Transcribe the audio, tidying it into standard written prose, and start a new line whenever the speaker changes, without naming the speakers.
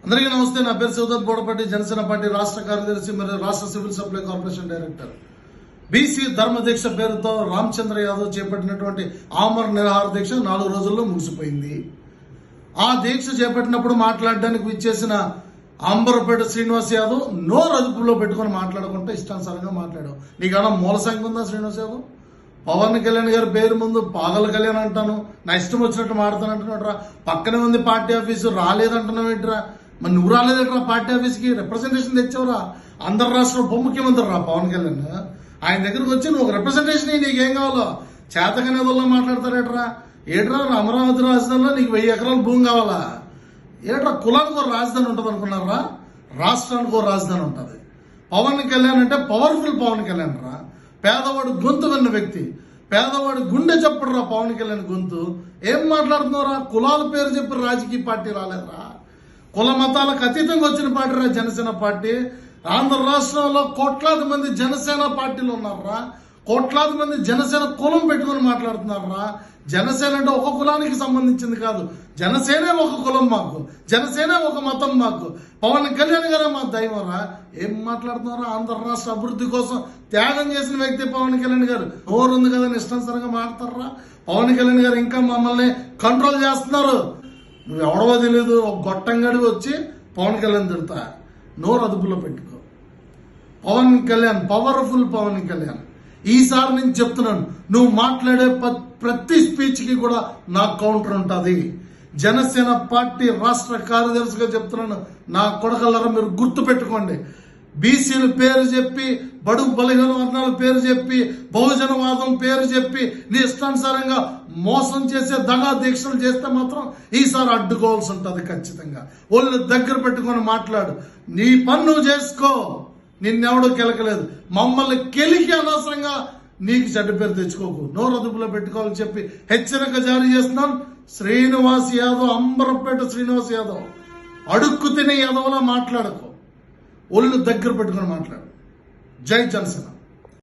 అందరికీ నమస్తే. నా పేరు శివదత్ బోడపట్టి, జనసేన పార్టీ రాష్ట్ర కార్యదర్శి మరియు రాష్ట్ర civil supply corporation director. BC ధర్మదీక్ష పేరుతో రామచంద్ర యాదవ్ చేపట్టినటువంటి ఆమర నిరాహార దీక్ష 4 రోజుల్లో ముగిసిపోయింది. ఆ దీక్ష చేపట్టినప్పుడు మాట్లాడడానికి విచ్చేసిన అంబరపేట శ్రీనివాస్ యాదవ్ నోరు అదుపులో పెట్టుకుని మాట్లాడకుండా ఇష్టానుసారంగా మాట్లాడావు. నీకన్నా మూల సంఖ్య ఉందా శ్రీనివాస్ యాదవ్? పవన్ కళ్యాణ్ గారి పేరు ముందు పాగల కళ్యాణ్ అంటాను, నా ఇష్టం వచ్చినట్టు మాడతాను అంటున్నాడు రా. పక్కనే ఉంది పార్టీ ఆఫీసు, రాలేదంటున్నావు ఏంట్రా? మరి నువ్వు రాలేదంటారా పార్టీ ఆఫీస్కి? రిప్రజెంటేషన్ తెచ్చావురా. ఆంధ్ర రాష్ట్ర ఉప ముఖ్యమంత్రి రా పవన్ కళ్యాణ్. ఆయన దగ్గరకు వచ్చి నువ్వు ఒక రిప్రజెంటేషన్ నీకేం కావాలో చేతకనేదల్లో మాట్లాడతారేట్రా? ఏట్రా అమరావతి రాజధానిలో నీకు 1000 ఎకరాల భూమి కావాలా? ఏట్రా కులానికి ఒక రాజధాని ఉంటుంది అనుకున్నారా? రాష్ట్రానికి ఒక రాజధాని ఉంటుంది. పవన్ కళ్యాణ్ అంటే పవర్ఫుల్ పవన్ కళ్యాణ్ రా. పేదవాడు గొంతు విన్న వ్యక్తి, పేదవాడు గుండె చెప్పడు రా పవన్ కళ్యాణ్ గొంతు. ఏం మాట్లాడుతున్నావురా? కులాల పేరు చెప్పి రాజకీయ పార్టీ రాలేదురా. కుల మతాలకు అతీతంగా వచ్చిన పార్టీ రా జనసేన పార్టీ. ఆంధ్ర రాష్ట్రంలో కోట్లాది మంది జనసేన పార్టీలు ఉన్నారా. కోట్లాది మంది జనసేన కులం పెట్టుకుని మాట్లాడుతున్నారా. జనసేన అంటే ఒక కులానికి సంబంధించింది కాదు. జనసేనే ఒక కులం మాకు, జనసేనే ఒక మతం మాకు. పవన్ కళ్యాణ్ గారే మా దైవరా. ఏం మాట్లాడుతున్నారా? ఆంధ్ర రాష్ట్ర అభివృద్ధి కోసం త్యాగం చేసిన వ్యక్తి పవన్ కళ్యాణ్ గారు. నోరు ఉంది కదా ఇష్టానుసారంగా మాట్లాడతారా? పవన్ కళ్యాణ్ గారు ఇంకా మమ్మల్ని కంట్రోల్ చేస్తున్నారు. నువ్వు ఎవడవో తెలియదు, ఒక గొట్టంగడి వచ్చి పవన్ కళ్యాణ్ తిడతా. నోరు అదుపులో పెట్టుకో. పవన్ కళ్యాణ్ పవర్ఫుల్ పవన్ కళ్యాణ్. ఈసారి నేను చెప్తున్నాను, నువ్వు మాట్లాడే ప్రతి స్పీచ్కి కూడా నాకు కౌంటర్ ఉంటుంది. జనసేన పార్టీ రాష్ట్ర కార్యదర్శిగా చెప్తున్నాను, నా కొడకల్లరా మీరు గుర్తు పెట్టుకోండి. బీసీల పేరు చెప్పి, బడుగు బలహీన వర్గాల పేరు చెప్పి, బహుజనవాదం పేరు చెప్పి నీ ఇష్టానుసారంగా మోసం చేసే దగా దీక్షలు చేస్తే మాత్రం ఈసారి అడ్డుకోవాల్సి ఉంటుంది ఖచ్చితంగా. ఒళ్ళు దగ్గర పెట్టుకొని మాట్లాడు. నీ పని నువ్వు చేసుకో, నిన్నెవడో కెలకలేదు. మమ్మల్ని కెలికి అనవసరంగా నీకు చెడ్డ పేరు తెచ్చుకోకు. నోరు అదుపులో పెట్టుకోవాలని చెప్పి హెచ్చరిక జారీ చేస్తున్నాను. శ్రీనివాస్ యాదవ్, అంబరపేట శ్రీనివాస్ యాదవ్, అడుక్కు తినే యాదవ్లా మాట్లాడకు. ఒళ్ళు దగ్గర పెట్టుకొని మాట్లాడు. జై జనసేన.